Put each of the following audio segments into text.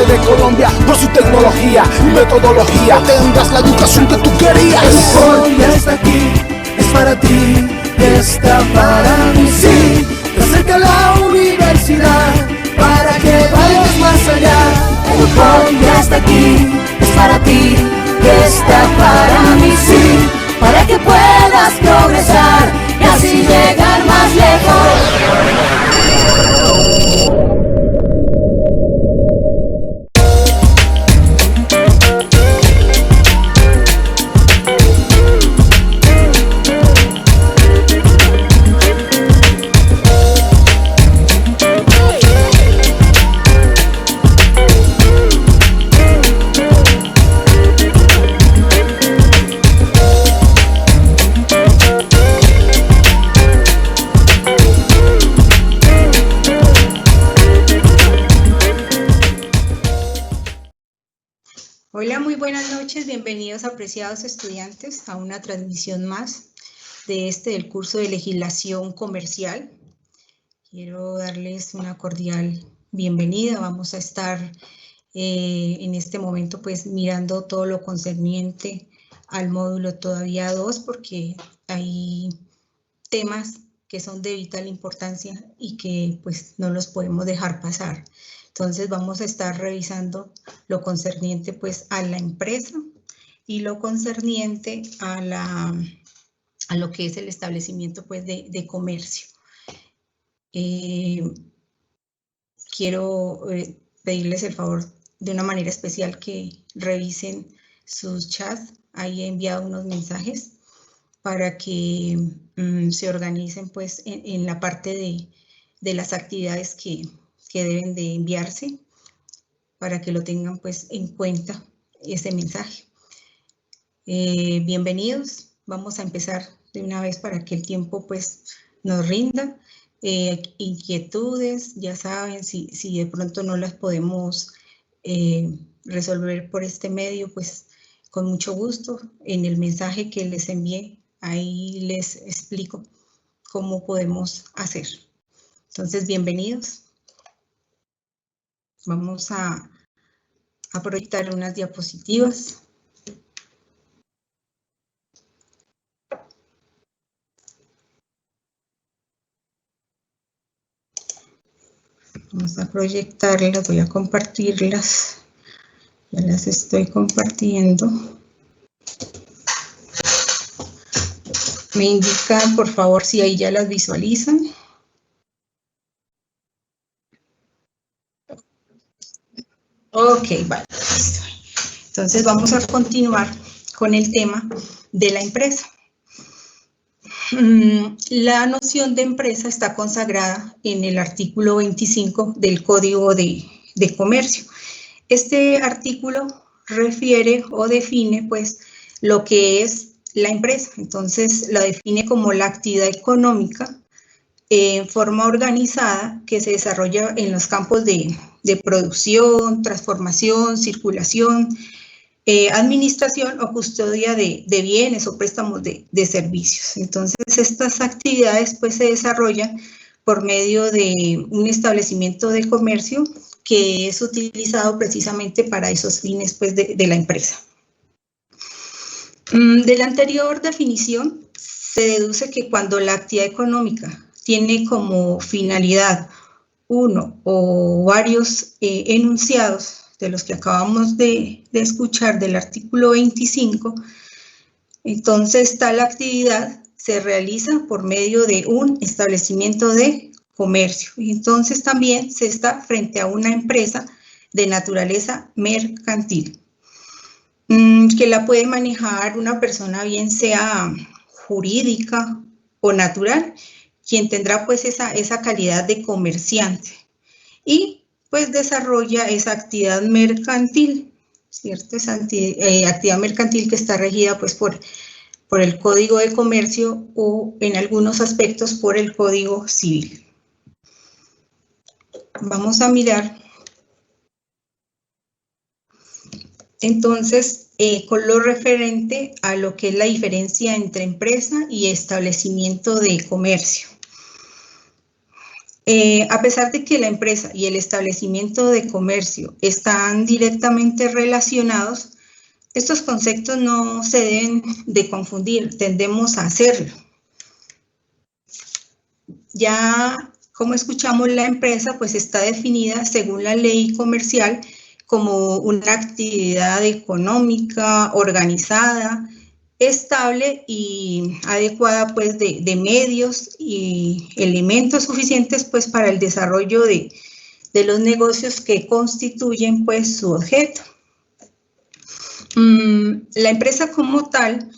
norte de Colombia por su tecnología y metodología. Tendrás la educación que tú querías. Hoy está aquí, es para ti, está para mí, sí. Te acerca la universidad para que vayas más allá. Hoy está aquí, es para ti, está para mí, sí. Para que puedas progresar y así llegar más lejos. Hola, muy buenas noches, bienvenidos apreciados estudiantes a una transmisión más del curso de legislación comercial. Quiero darles una cordial bienvenida. Vamos a estar en este momento pues mirando todo lo concerniente al módulo todavía 2 porque hay temas que son de vital importancia y que pues no los podemos dejar pasar. Entonces vamos a estar revisando lo concerniente pues a la empresa y lo concerniente a lo que es el establecimiento pues de comercio. Quiero pedirles el favor de una manera especial que revisen sus chats. Ahí he enviado unos mensajes para que se organicen pues en la parte de las actividades que deben de enviarse para que lo tengan pues en cuenta ese mensaje. Bienvenidos, vamos a empezar de una vez para que el tiempo pues nos rinda. Inquietudes, ya saben, si de pronto no las podemos resolver por este medio, pues con mucho gusto en el mensaje que les envié, ahí les explico cómo podemos hacer. Entonces, bienvenidos. Vamos a proyectar unas diapositivas. Vamos a proyectarlas, voy a compartirlas. Ya las estoy compartiendo. Me indican, por favor, si ahí ya las visualizan. Ok, vale. Entonces vamos a continuar con el tema de la empresa. La noción de empresa está consagrada en el artículo 25 del Código de Comercio. Este artículo refiere o define pues lo que es la empresa. Entonces la define como la actividad económica en forma organizada que se desarrolla en los campos de producción, transformación, circulación, administración o custodia de bienes o préstamos de servicios. Entonces, estas actividades pues se desarrollan por medio de un establecimiento de comercio que es utilizado precisamente para esos fines pues de la empresa. De la anterior definición se deduce que cuando la actividad económica tiene como finalidad uno o varios enunciados de los que acabamos de escuchar del artículo 25, entonces tal actividad se realiza por medio de un establecimiento de comercio. Y entonces también se está frente a una empresa de naturaleza mercantil, que la puede manejar una persona bien sea jurídica o natural, quien tendrá pues esa calidad de comerciante y pues desarrolla esa actividad mercantil, ¿cierto? Esa actividad mercantil que está regida pues por el Código de Comercio o en algunos aspectos por el Código Civil. Vamos a mirar entonces con lo referente a lo que es la diferencia entre empresa y establecimiento de comercio. A pesar de que la empresa y el establecimiento de comercio están directamente relacionados, estos conceptos no se deben de confundir, tendemos a hacerlo. Ya, como escuchamos, la empresa pues está definida según la ley comercial como una actividad económica organizada, estable y adecuada pues de medios y elementos suficientes pues para el desarrollo de los negocios que constituyen pues su objeto. La empresa como tal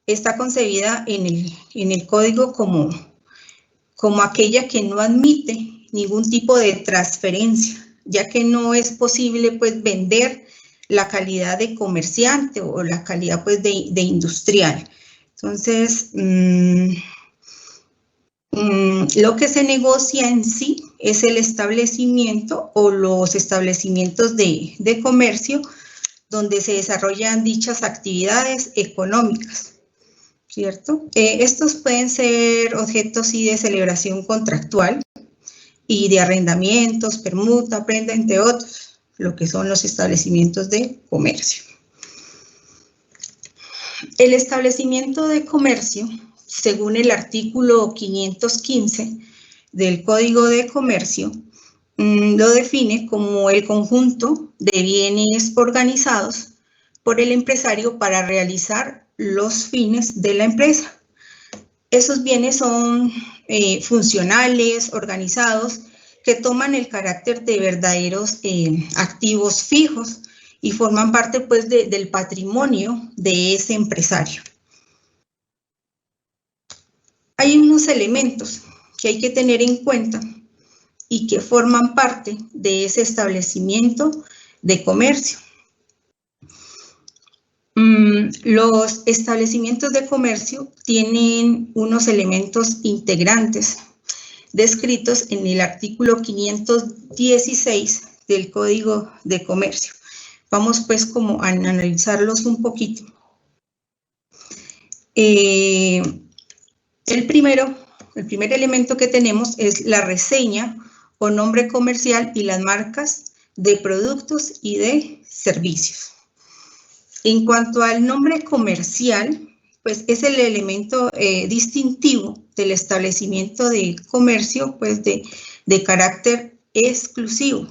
está concebida en el código como aquella que no admite ningún tipo de transferencia, ya que no es posible pues vender la calidad de comerciante o la calidad pues de industrial. Entonces, lo que se negocia en sí es el establecimiento o los establecimientos de comercio donde se desarrollan dichas actividades económicas, ¿cierto? Estos pueden ser objetos sí, de celebración contractual y de arrendamientos, permuta, prenda, entre otros, lo que son los establecimientos de comercio. El establecimiento de comercio, según el artículo 515 del Código de Comercio, lo define como el conjunto de bienes organizados por el empresario para realizar los fines de la empresa. Esos bienes son funcionales, organizados, que toman el carácter de verdaderos activos fijos y forman parte pues del patrimonio de ese empresario. Hay unos elementos que hay que tener en cuenta y que forman parte de ese establecimiento de comercio. Los establecimientos de comercio tienen unos elementos integrantes descritos en el artículo 516 del Código de Comercio. Vamos pues como a analizarlos un poquito. El primer elemento que tenemos es la reseña o nombre comercial y las marcas de productos y de servicios. En cuanto al nombre comercial, pues es el elemento distintivo del establecimiento de comercio, pues de carácter exclusivo,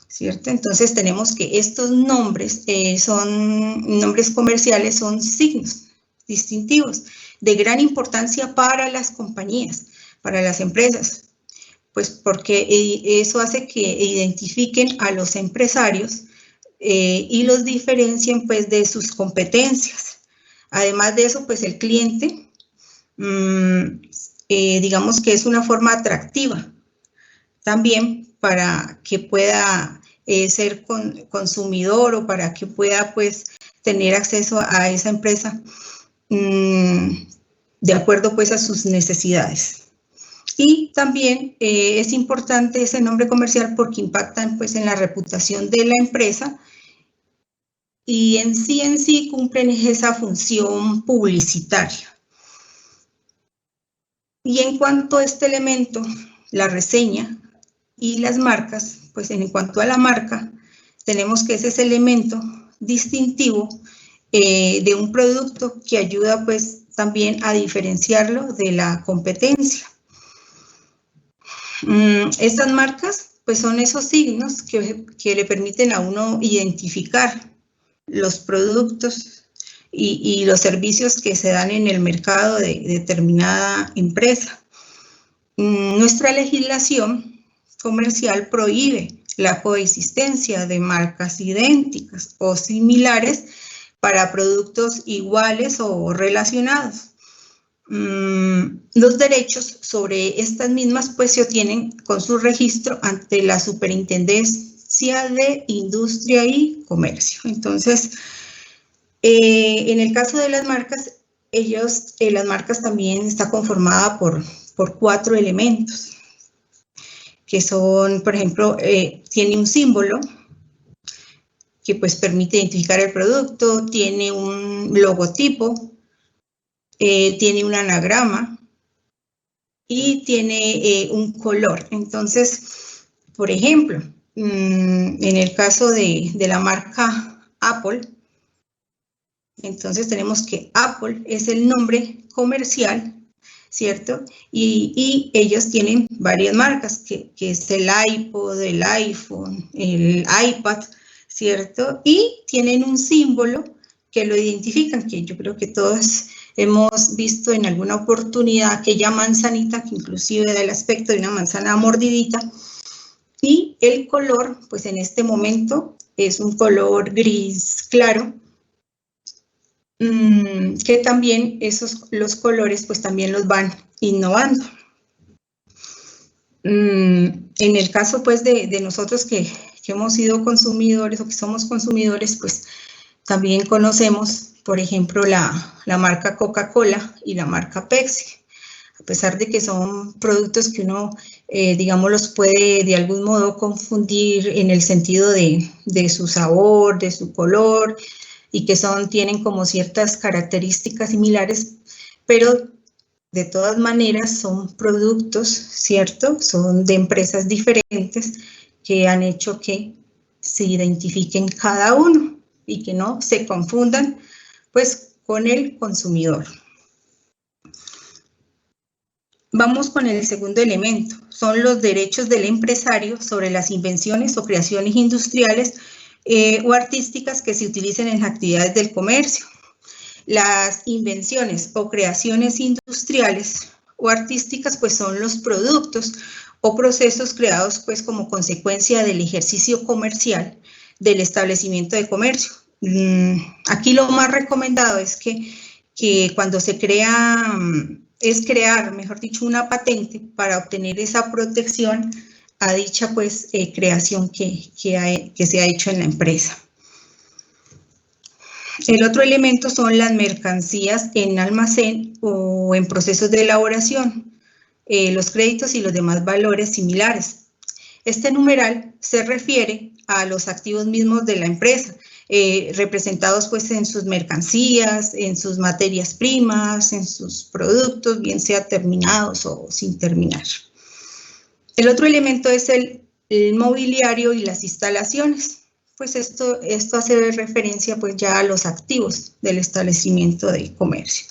¿cierto? Entonces tenemos que estos nombres nombres comerciales, son signos distintivos de gran importancia para las compañías, para las empresas, pues porque eso hace que identifiquen a los empresarios y los diferencien pues de sus competencias. Además de eso, pues el cliente, digamos que es una forma atractiva también para que pueda ser consumidor o para que pueda pues tener acceso a esa empresa de acuerdo pues a sus necesidades. Y también es importante ese nombre comercial porque impactan pues en la reputación de la empresa y en sí cumplen esa función publicitaria. Y en cuanto a este elemento, la reseña y las marcas, pues en cuanto a la marca, tenemos que ese elemento distintivo de un producto que ayuda pues también a diferenciarlo de la competencia. Estas marcas pues son esos signos que le permiten a uno identificar los productos y los servicios que se dan en el mercado de determinada empresa. Nuestra legislación comercial prohíbe la coexistencia de marcas idénticas o similares para productos iguales o relacionados. Los derechos sobre estas mismas pues se obtienen con su registro ante la Superintendencia de Industria y Comercio. Entonces, en el caso de las marcas, las marcas también está conformada por 4 elementos, que son, por ejemplo, tiene un símbolo que pues permite identificar el producto, tiene un logotipo, tiene un anagrama, y tiene un color. Entonces, por ejemplo, en el caso de la marca Apple, entonces tenemos que Apple es el nombre comercial, ¿cierto? Y ellos tienen varias marcas, que es el iPod, el iPhone, el iPad, ¿cierto? Y tienen un símbolo que lo identifican, que yo creo que todos hemos visto en alguna oportunidad, aquella manzanita que inclusive da el aspecto de una manzana mordidita. Y el color, pues en este momento es un color gris claro, que también los colores pues también los van innovando. En el caso pues de nosotros que hemos sido consumidores o que somos consumidores, pues también conocemos, por ejemplo, la marca Coca-Cola y la marca Pepsi. A pesar de que son productos que uno, digamos, los puede de algún modo confundir en el sentido de su sabor, de su color, y que tienen como ciertas características similares, pero de todas maneras son productos, ¿cierto? Son de empresas diferentes que han hecho que se identifiquen cada uno y que no se confundan, pues, con el consumidor. Vamos con el segundo elemento, son los derechos del empresario sobre las invenciones o creaciones industriales o artísticas que se utilicen en las actividades del comercio. Las invenciones o creaciones industriales o artísticas pues son los productos o procesos creados pues como consecuencia del ejercicio comercial del establecimiento de comercio. Aquí lo más recomendado es que cuando se crea, es crear, mejor dicho, una patente para obtener esa protección a dicha pues creación que se ha hecho en la empresa. El otro elemento son las mercancías en almacén o en procesos de elaboración, los créditos y los demás valores similares. Este numeral se refiere a los activos mismos de la empresa, representados pues en sus mercancías, en sus materias primas, en sus productos, bien sea terminados o sin terminar. El otro elemento es el mobiliario y las instalaciones. Pues esto hace referencia pues ya a los activos del establecimiento de comercio.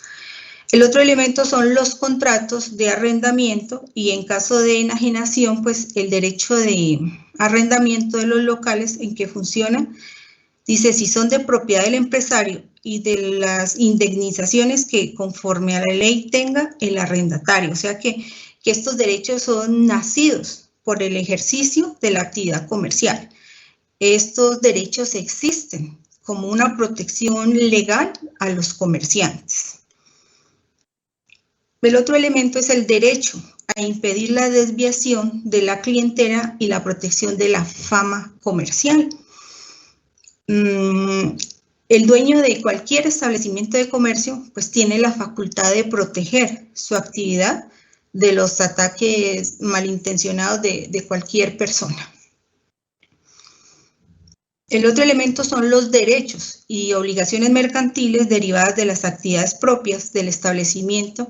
El otro elemento son los contratos de arrendamiento y en caso de enajenación, pues el derecho de arrendamiento de los locales en que funcionan. Dice, si son de propiedad del empresario y de las indemnizaciones que conforme a la ley tenga el arrendatario. O sea que estos derechos son nacidos por el ejercicio de la actividad comercial. Estos derechos existen como una protección legal a los comerciantes. El otro elemento es el derecho a impedir la desviación de la clientela y la protección de la fama comercial. El dueño de cualquier establecimiento de comercio pues tiene la facultad de proteger su actividad de los ataques malintencionados de cualquier persona. El otro elemento son los derechos y obligaciones mercantiles derivadas de las actividades propias del establecimiento,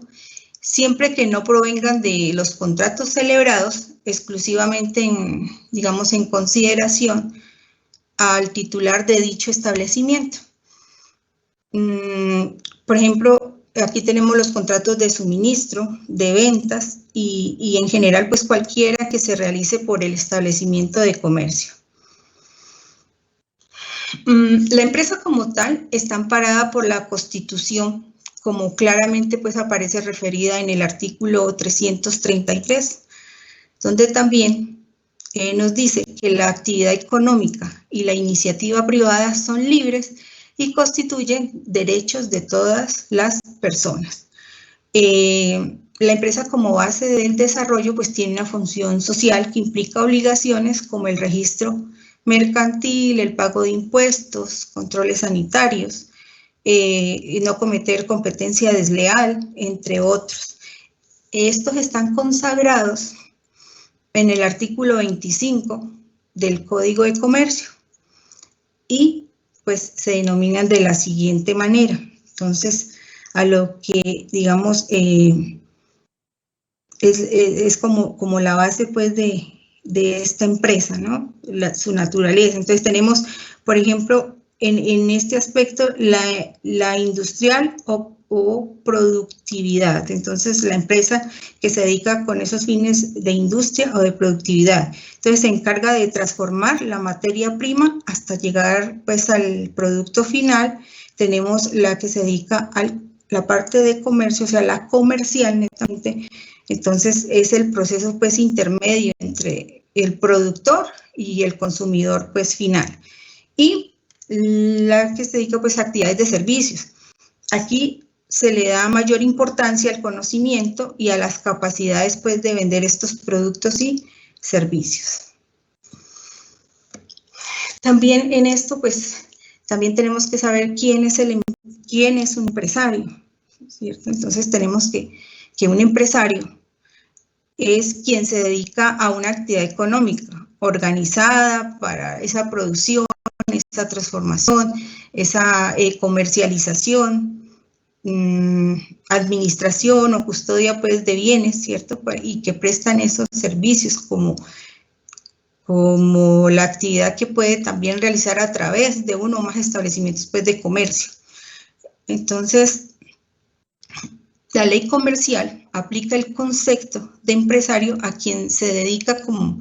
siempre que no provengan de los contratos celebrados exclusivamente en consideración al titular de dicho establecimiento. Por ejemplo, aquí tenemos los contratos de suministro, de ventas y en general pues cualquiera que se realice por el establecimiento de comercio. La empresa como tal está amparada por la Constitución, como claramente pues aparece referida en el artículo 333, donde también nos dice que la actividad económica y la iniciativa privada son libres y constituyen derechos de todas las personas. La empresa como base del desarrollo pues tiene una función social que implica obligaciones como el registro mercantil, el pago de impuestos, controles sanitarios, no cometer competencia desleal, entre otros. Estos están consagrados en el artículo 25 del Código de Comercio y pues se denominan de la siguiente manera. Entonces, a lo que, digamos, es como la base pues de esta empresa, ¿no? Su naturaleza. Entonces tenemos, por ejemplo, en este aspecto, la industrial o productividad. Entonces, la empresa que se dedica con esos fines de industria o de productividad. Entonces, se encarga de transformar la materia prima hasta llegar pues al producto final. Tenemos la que se dedica a la parte de comercio, o sea, la comercial netamente. Entonces, es el proceso pues intermedio entre el productor y el consumidor pues final. Y la que se dedica pues a actividades de servicios. Aquí se le da mayor importancia al conocimiento y a las capacidades pues de vender estos productos y servicios. También en esto pues también tenemos que saber quién es un empresario, ¿cierto? Entonces tenemos que un empresario es quien se dedica a una actividad económica organizada para esa producción, esa transformación, esa comercialización, administración o custodia pues de bienes, ¿cierto? Y que prestan esos servicios como la actividad que puede también realizar a través de uno o más establecimientos pues de comercio. Entonces, la ley comercial aplica el concepto de empresario a quien se dedica, como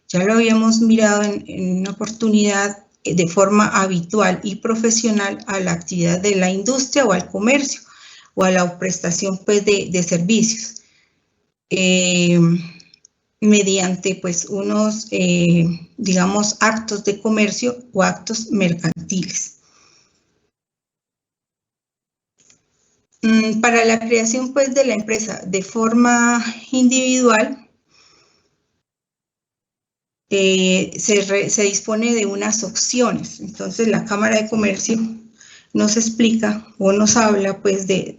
ya lo habíamos mirado en una oportunidad, de forma habitual y profesional a la actividad de la industria o al comercio o a la prestación pues de servicios mediante pues unos digamos actos de comercio o actos mercantiles. Para la creación pues de la empresa de forma individual se dispone de unas opciones. Entonces la Cámara de Comercio nos explica o nos habla pues de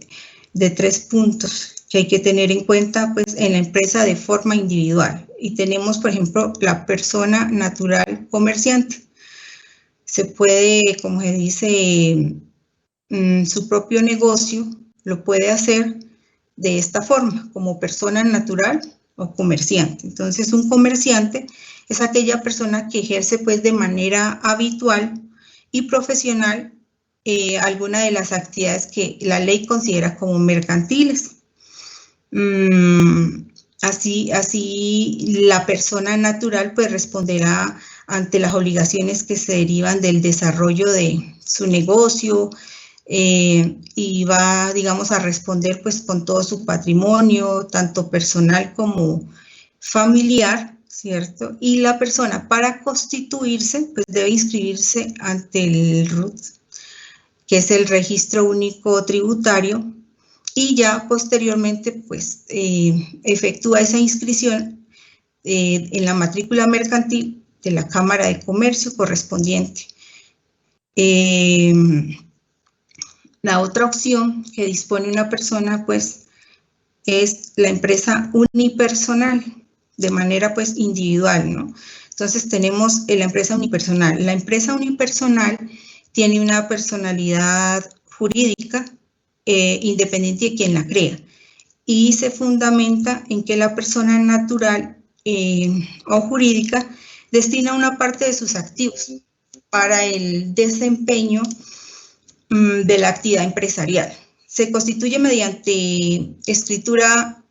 3 puntos que hay que tener en cuenta pues en la empresa de forma individual. Y tenemos, por ejemplo, la persona natural comerciante. Se puede, como se dice, su propio negocio lo puede hacer de esta forma, como persona natural o comerciante. Entonces, un comerciante es aquella persona que ejerce pues de manera habitual y profesional alguna de las actividades que la ley considera como mercantiles. Así la persona natural pues responderá ante las obligaciones que se derivan del desarrollo de su negocio y va, digamos, a responder pues con todo su patrimonio, tanto personal como familiar, ¿cierto? Y la persona para constituirse pues debe inscribirse ante el RUT, que es el Registro Único Tributario, y ya posteriormente pues efectúa esa inscripción en la matrícula mercantil de la Cámara de Comercio correspondiente. La otra opción que dispone una persona pues es la empresa unipersonal, de manera pues individual, ¿no? Entonces tenemos la empresa unipersonal. La empresa unipersonal tiene una personalidad jurídica independiente de quien la crea y se fundamenta en que la persona natural o jurídica destina una parte de sus activos para el desempeño de la actividad empresarial. Se constituye mediante escritura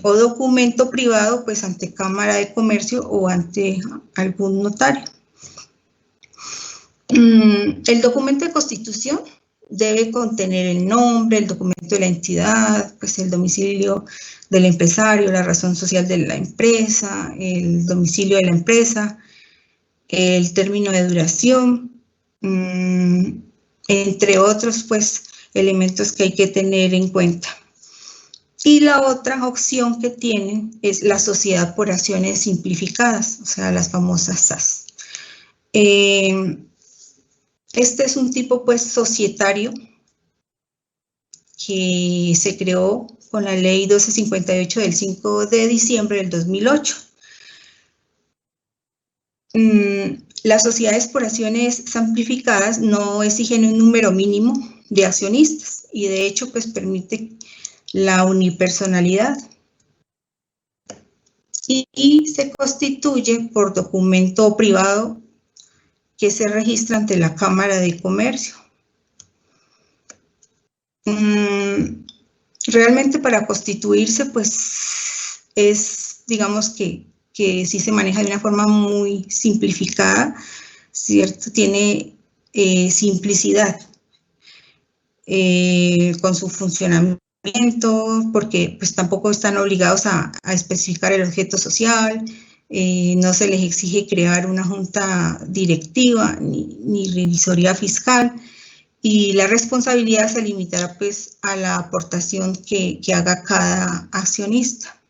o documento privado, pues ante Cámara de Comercio o ante algún notario. El documento de constitución debe contener el nombre, el documento de la entidad, pues el domicilio del empresario, la razón social de la empresa, el domicilio de la empresa, el término de duración, entre otros pues elementos que hay que tener en cuenta. Y la otra opción que tienen es la sociedad por acciones simplificadas, o sea, las famosas SAS. Este es un tipo pues societario que se creó con la ley 1258 del 5 de diciembre del 2008. Las sociedades por acciones simplificadas no exigen un número mínimo de accionistas y de hecho pues permite la unipersonalidad. y se constituye por documento privado que se registra ante la Cámara de Comercio. Realmente para constituirse, pues es, digamos que sí se maneja de una forma muy simplificada, ¿cierto? Tiene simplicidad con su funcionamiento, porque pues tampoco están obligados a especificar el objeto social, no se les exige crear una junta directiva ni revisoría fiscal, y la responsabilidad se limitará pues a la aportación que haga cada accionista.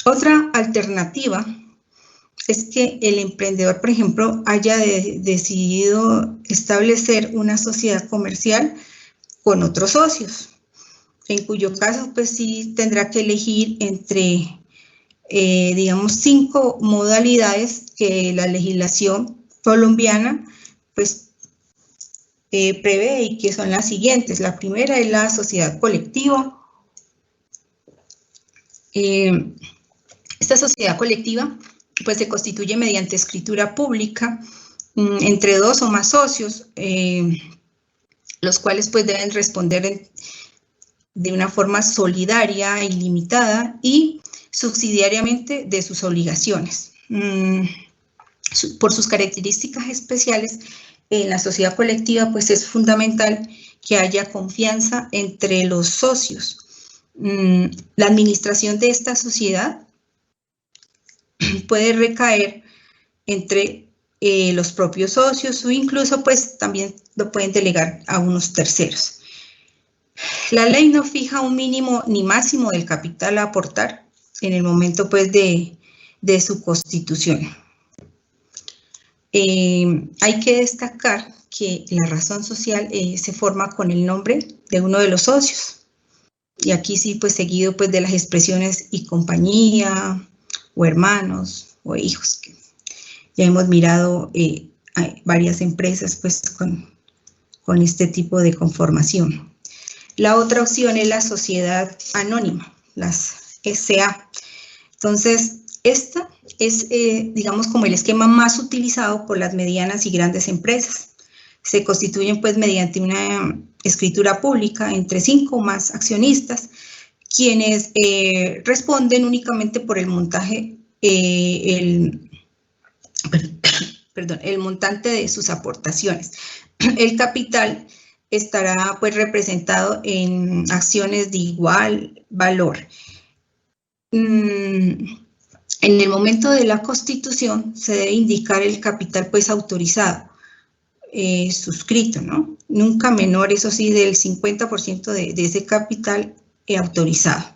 Otra alternativa es que el emprendedor, por ejemplo, haya decidido establecer una sociedad comercial con otros socios, en cuyo caso pues sí tendrá que elegir entre digamos 5 modalidades que la legislación colombiana pues prevé, y que son las siguientes. La primera es la sociedad colectiva. Esta sociedad colectiva pues se constituye mediante escritura pública entre 2 o más socios, los cuales pues deben responder de una forma solidaria y limitada y subsidiariamente de sus obligaciones. Por sus características especiales, en la sociedad colectiva pues es fundamental que haya confianza entre los socios. La administración de esta sociedad puede recaer entre los propios socios, o incluso pues también lo pueden delegar a unos terceros. La ley no fija un mínimo ni máximo del capital a aportar en el momento pues de su constitución. Hay que destacar que la razón social se forma con el nombre de uno de los socios, y aquí sí pues seguido pues de las expresiones y compañía, o hermanos, o hijos, que ya hemos mirado varias empresas pues con este tipo de conformación. La otra opción es la sociedad anónima, las SA. Entonces, esta es, digamos, como el esquema más utilizado por las medianas y grandes empresas. Se constituyen, pues, mediante una escritura pública entre 5 o más accionistas, quienes responden únicamente por el montaje, el montante de sus aportaciones. El capital estará pues representado en acciones de igual valor. En el momento de la constitución se debe indicar el capital pues autorizado, suscrito, ¿no? Nunca menor, eso sí, del 50% de ese capital autorizado.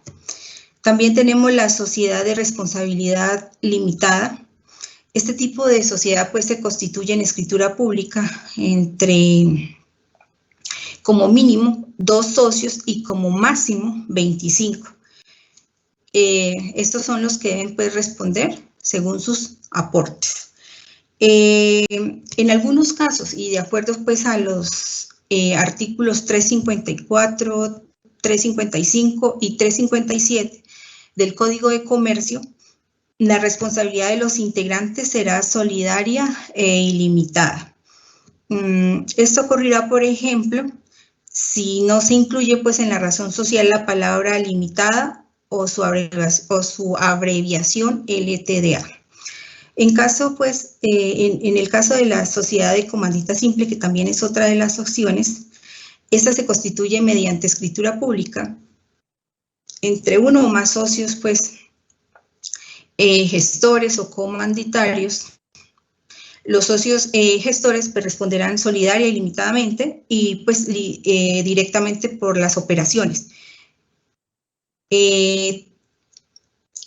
También tenemos la sociedad de responsabilidad limitada. Este tipo de sociedad pues se constituye en escritura pública entre como mínimo 2 socios y como máximo 25. Estos son los que deben pues responder según sus aportes. En algunos casos, y de acuerdo pues a los artículos 354, 355 y 357 del Código de Comercio, la responsabilidad de los integrantes será solidaria e ilimitada. Esto ocurrirá, por ejemplo, si no se incluye pues en la razón social la palabra limitada o su abreviación LTDA. En caso pues, en el caso de la sociedad de comandita simple, que también es otra de las opciones, esta se constituye mediante escritura pública entre 1 o más socios pues gestores o comanditarios. Los socios gestores pues, responderán solidaria y limitadamente y pues directamente por las operaciones.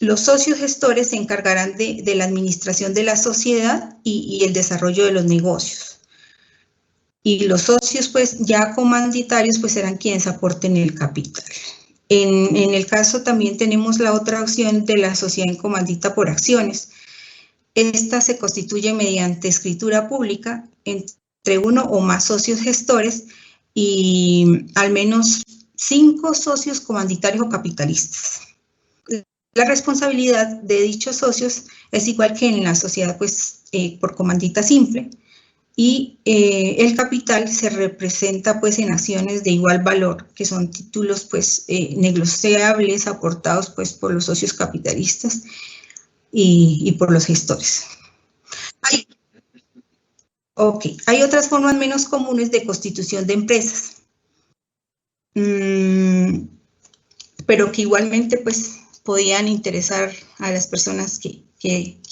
Los socios gestores se encargarán de la administración de la sociedad y el desarrollo de los negocios. Y los socios pues ya comanditarios pues serán quienes aporten el capital. En el caso también tenemos la otra opción de la sociedad en comandita por acciones. Esta se constituye mediante escritura pública entre 1 o más socios gestores y al menos 5 socios comanditarios o capitalistas. La responsabilidad de dichos socios es igual que en la sociedad, pues, por comandita simple, y el capital se representa, pues, en acciones de igual valor, que son títulos, pues, negociables, aportados, pues, por los socios capitalistas y por los gestores. Hay otras formas menos comunes de constitución de empresas, pero que igualmente, pues, podían interesar a las personas que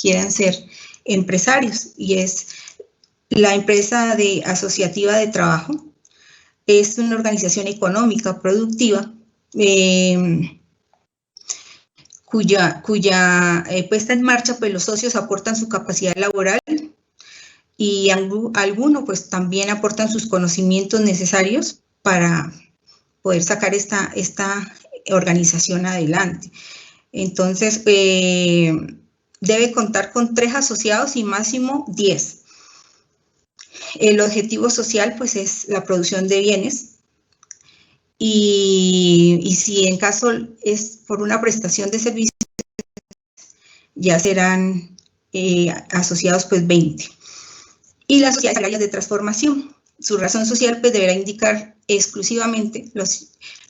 quieran ser empresarios, y es la empresa asociativa de trabajo. Es una organización económica productiva cuya puesta en marcha, pues, los socios aportan su capacidad laboral y algunos, pues, también aportan sus conocimientos necesarios para poder sacar esta organización adelante. Entonces, debe contar con 3 asociados y máximo 10. El objetivo social, pues, es la producción de bienes, y si en caso es por una prestación de servicios, ya serán asociados, pues, 20. Y las sociedades agrarias de transformación, su razón social, pues, deberá indicar exclusivamente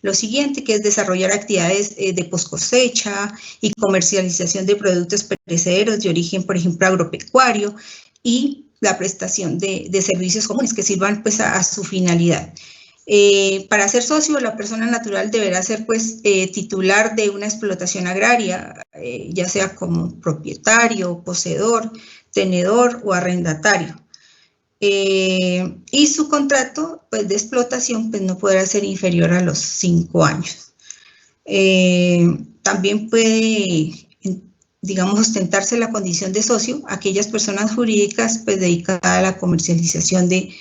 lo siguiente, que es desarrollar actividades de poscosecha y comercialización de productos perecederos de origen, por ejemplo, agropecuario, y la prestación de servicios comunes que sirvan, pues, a su finalidad. Para ser socio, la persona natural deberá ser, pues, titular de una explotación agraria, ya sea como propietario, poseedor, tenedor o arrendatario. Y su contrato, pues, de explotación, pues, no podrá ser inferior a los 5 años. También puede, digamos, ostentarse la condición de socio aquellas personas jurídicas, pues, dedicadas a la comercialización de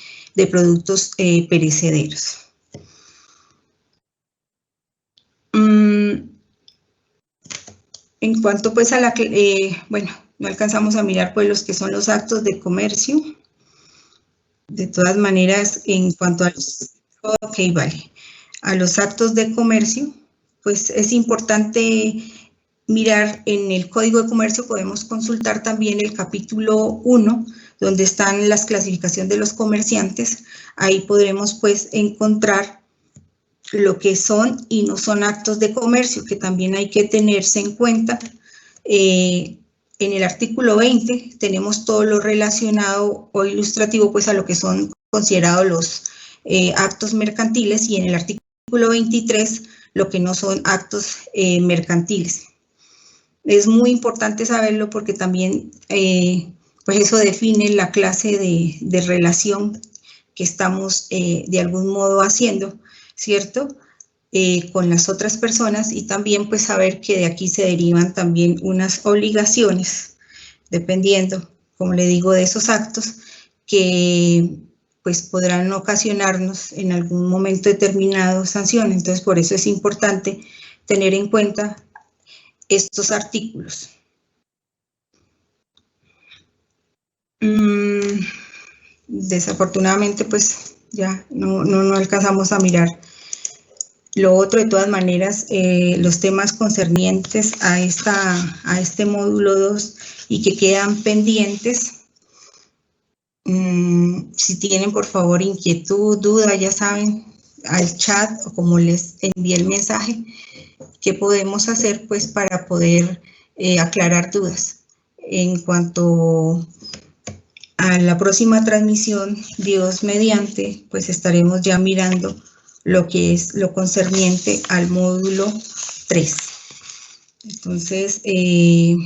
productos perecederos. En cuanto, pues, a bueno, no alcanzamos a mirar, pues, los que son los actos de comercio. De todas maneras, en cuanto a los actos de comercio, pues, es importante mirar en el Código de Comercio. Podemos consultar también el capítulo 1, donde están las clasificaciones de los comerciantes. Ahí podremos, pues, encontrar lo que son y no son actos de comercio, que también hay que tenerse en cuenta. En el artículo 20 tenemos todo lo relacionado o ilustrativo, pues, a lo que son considerados los actos mercantiles, y en el artículo 23 lo que no son actos mercantiles. Es muy importante saberlo porque también, pues, eso define la clase de relación que estamos de algún modo haciendo, ¿cierto?, con las otras personas, y también, pues, saber que de aquí se derivan también unas obligaciones, dependiendo, como le digo, de esos actos, que, pues, podrán ocasionarnos en algún momento determinado sanciones. Entonces, por eso es importante tener en cuenta estos artículos. Desafortunadamente, pues, ya no alcanzamos a mirar lo otro. De todas maneras, los temas concernientes a este módulo 2 y que quedan pendientes, si tienen, por favor, inquietud, duda, ya saben, al chat, o como les envié el mensaje, qué podemos hacer, pues, para poder aclarar dudas. En cuanto a la próxima transmisión, Dios mediante, pues, estaremos ya mirando lo que es lo concerniente al módulo 3. Entonces, de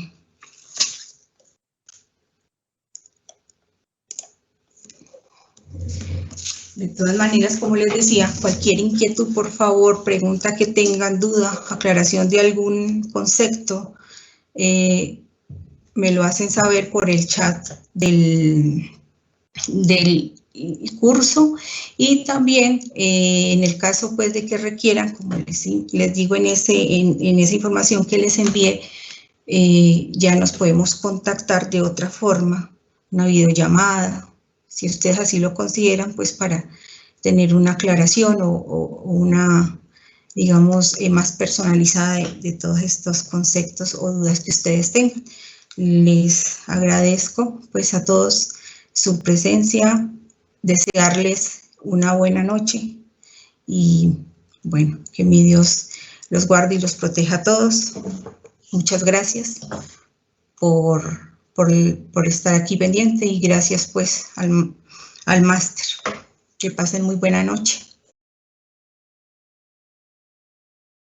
todas maneras, como les decía, cualquier inquietud, por favor, pregunta que tengan, duda, aclaración de algún concepto, me lo hacen saber por el chat del curso, y también en el caso, pues, de que requieran, como les digo, en esa información que les envié, ya nos podemos contactar de otra forma, una videollamada, si ustedes así lo consideran, pues, para tener una aclaración o una digamos, más personalizada de todos estos conceptos o dudas que ustedes tengan. Les agradezco pues a todos su presencia, desearles una buena noche y bueno, que mi Dios los guarde y los proteja a todos. Muchas gracias por estar aquí pendiente y gracias pues al máster. Que pasen muy buena noche.